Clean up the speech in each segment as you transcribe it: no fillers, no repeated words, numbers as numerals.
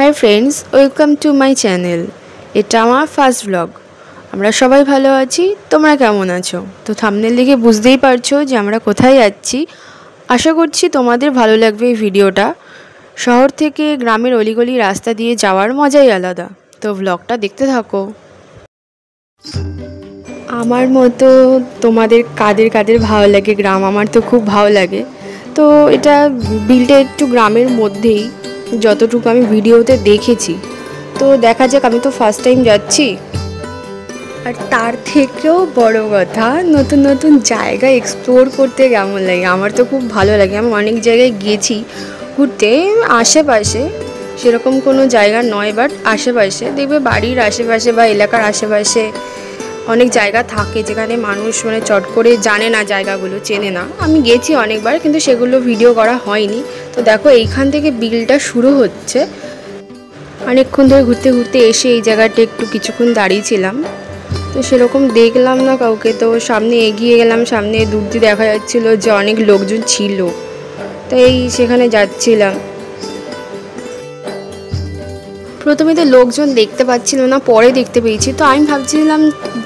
Hi friends, welcome to my channel. এটা আমার first blog. আমরা সবাই ভালো আছি, তোমরা কেমন আছো? তো থাম্বনেল দেখে বুঝতেই পারছো যে আমরা কোথায় যাচ্ছি। আশা করছি তোমাদের ভালো লাগবে এই ভিডিওটা। শহর থেকে গ্রামের অলিগলি রাস্তা দিয়ে যাওয়ার মজাই আলাদা। তো ব্লগটা দেখতে থাকো। আমার মতো তোমাদের কাদের কাদের ভালো লাগে গ্রাম? আমার তো খুব ভালো লাগে। তো এটা বিলটা একটু গ্রামের মধ্যেই, যতটুকু আমি ভিডিওতে দেখেছি। তো দেখা যাক, আমি তো ফার্স্ট টাইম যাচ্ছি। আর তার থেকেও বড় কথা, নতুন নতুন জায়গা এক্সপ্লোর করতে কেমন লাগে? আমার তো খুব ভালো লাগে। আমি অনেক জায়গায় গেছি ঘুরতে, আশেপাশে সেরকম কোনো জায়গা নয়, বাট আশেপাশে দেখবে, বাড়ির আশেপাশে বা এলাকার আশেপাশে অনেক জায়গা থাকে যেখানে মানুষ চট করে জানে না, জায়গাগুলো চেনে না। আমি গেছি অনেকবার, কিন্তু সেগুলো ভিডিও করা হয়নি। তো দেখো, এইখান থেকে বিলটা শুরু হচ্ছে। অনেকক্ষণ ধরে ঘুরতে ঘুরতে এসে এই জায়গাটা একটু কিছুক্ষণ দাঁড়িয়েছিলাম। তো সেরকম দেখলাম না কাউকে। তো সামনে এগিয়ে গেলাম, সামনে দূর দিয়ে দেখা যাচ্ছিলো যে অনেক লোকজন ছিল। তো সেখানে যাচ্ছিলাম। প্রথমে তো লোকজন দেখতে পাচ্ছিল না, পরে দেখতে পেয়েছি। তো আমি ভাবছিলাম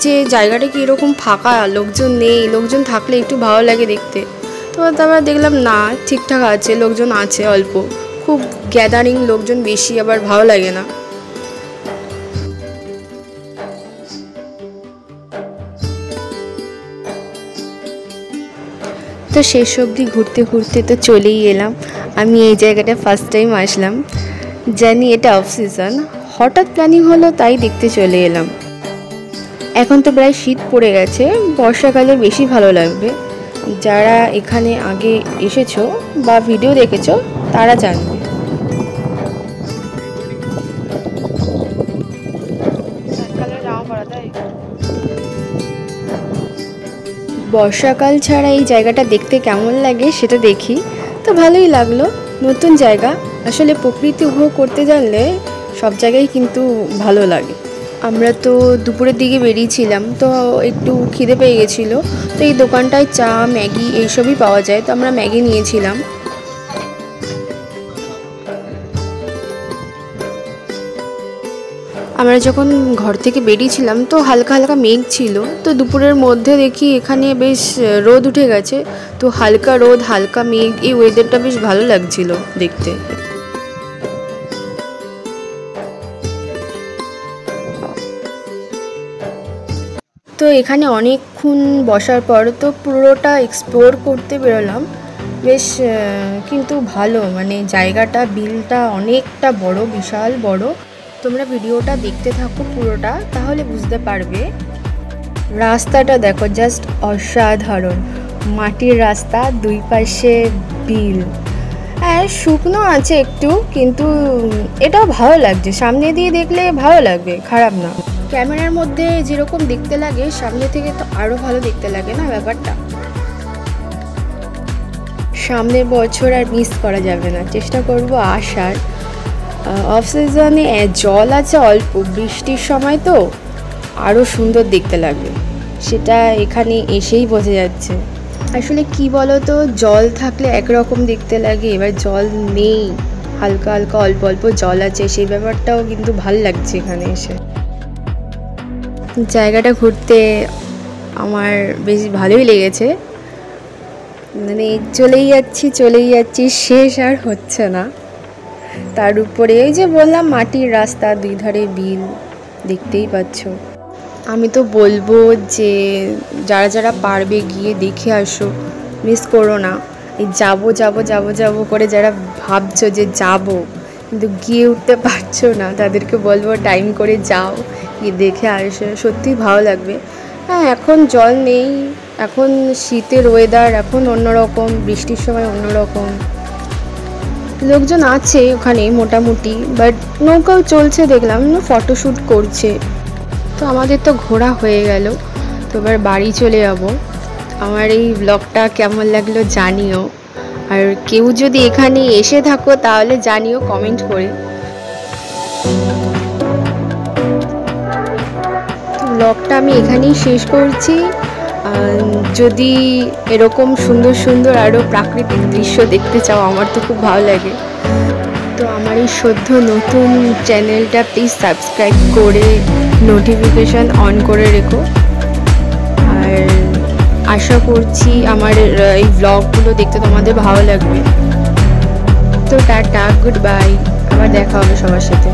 যে জায়গাটা কি এরকম ফাঁকা, লোকজন নেই, লোকজন থাকলে একটু ভালো লাগে দেখতে। তো তারপর দেখলাম না, ঠিকঠাক আছে, লোকজন আছে অল্প, খুব গ্যাদারিং লোকজন বেশি আবার ভালো লাগে না। তো শেষ অবধি ঘুরতে ঘুরতে তো চলেই এলাম। আমি এই জায়গাটা ফার্স্ট টাইম আসলাম, জানি এটা অফ সিজন, হঠাৎ প্ল্যানিং হলো তাই দেখতে চলে এলাম। এখন তো প্রায় শীত পড়ে গেছে, বর্ষাকালে বেশি ভালো লাগবে। যারা এখানে আগে এসেছো বা ভিডিও দেখেছো তারা জানবে। বর্ষাকাল ছাড়া এই জায়গাটা দেখতে কেমন লাগে সেটা দেখি। তো ভালোই লাগলো, নতুন জায়গা। আসলে প্রকৃতি উপভোগ করতে জানলে সব জায়গায় কিন্তু ভালো লাগে। আমরা তো দুপুরের দিকে বেরিয়েছিলাম, তো একটু খিদে পেয়ে গেছিলো। তো এই দোকানটায় চা, ম্যাগি এইসবই পাওয়া যায়। তো আমরা ম্যাগি নিয়েছিলাম। আমরা যখন ঘর থেকে বেরিয়েছিলাম তো হালকা হালকা মেঘ ছিল। তো দুপুরের মধ্যে দেখি এখানে বেশ রোদ উঠে গেছে। তো হালকা রোদ, হালকা মেঘ, এই ওয়েদারটা বেশ ভালো লাগছিল দেখতে। তো এখানে অনেকক্ষণ বসার পর তো পুরোটা এক্সপ্লোর করতে বেরোলাম। বেশ কিন্তু ভালো, জায়গাটা, বিলটা অনেকটা বড়, বিশাল বড়। তোমরা ভিডিওটা দেখতে থাকো পুরোটা, তাহলে বুঝতে পারবে। রাস্তাটা দেখো, জাস্ট অসাধারণ। মাটির রাস্তা, দুই পাশে বিল। হ্যাঁ, শুকনো আছে একটু, কিন্তু এটাও ভালো লাগছে। সামনে দিয়ে দেখলে ভালো লাগবে, খারাপ না। ক্যামেরার মধ্যে যেরকম দেখতে লাগে, সামনে থেকে তো আরও ভালো দেখতে লাগে না ব্যাপারটা। সামনের বছর আর মিস করা যাবে না, চেষ্টা করব আসার। অফ সিজনে জল আছে অল্প, বৃষ্টির সময় তো আরও সুন্দর দেখতে লাগবে, সেটা এখানে এসেই বোঝা যাচ্ছে। আসলে কি বলো তো, জল থাকলে একরকম দেখতে লাগে, এবার জল নেই, হালকা হালকা অল্প অল্প জল আছে, সেই ব্যাপারটাও কিন্তু ভালো লাগছে এখানে এসে। জায়গাটা ঘুরতে আমার বেশ ভালোই লেগেছে। চলেই যাচ্ছি, শেষ আর হচ্ছে না। তার উপরে এই যে বললাম, মাটির রাস্তা, দুই ধারে বিল, দেখতেই পাচ্ছ। আমি তো বলবো যে যারা যারা পারবে গিয়ে দেখে আসো, মিস করো না। এই যাবো করে যারা ভাবছো যে যাবো কিন্তু গিয়ে উঠতে পারছো না, তাদেরকে বলবো টাইম করে যাও, গিয়ে দেখে আসো, সত্যিই ভালো লাগবে। হ্যাঁ, এখন জল নেই, এখন শীতের ওয়েদার, এখন অন্যরকম, বৃষ্টির সময় অন্যরকম। লোকজন আছে ওখানে মোটামুটি, বাট নৌকাও চলছে দেখলাম, ফটোশ্যুট করছে। তো আমাদের তো ঘোরা হয়ে গেল, তো এবার বাড়ি চলে যাব। আমার এই ব্লগটা কেমন লাগলো জানিও, আর কেউ যদি এখানে এসে থাকো তাহলে জানিও কমেন্ট করে। ব্লগটা আমি এখানেই শেষ করছি। যদি এরকম সুন্দর সুন্দর আরও প্রাকৃতিক দৃশ্য দেখতে চাও, আমার তো খুব ভালো লাগে। তো আমার এই সদ্য নতুন চ্যানেলটা প্লিজ সাবস্ক্রাইব করে নোটিফিকেশান অন করে রেখো। আর আশা করছি আমার এই ব্লগগুলো দেখতে তোমাদের ভালো লাগবে। তো টাটা, গুড বাই, আবার দেখা হবে সবার সাথে।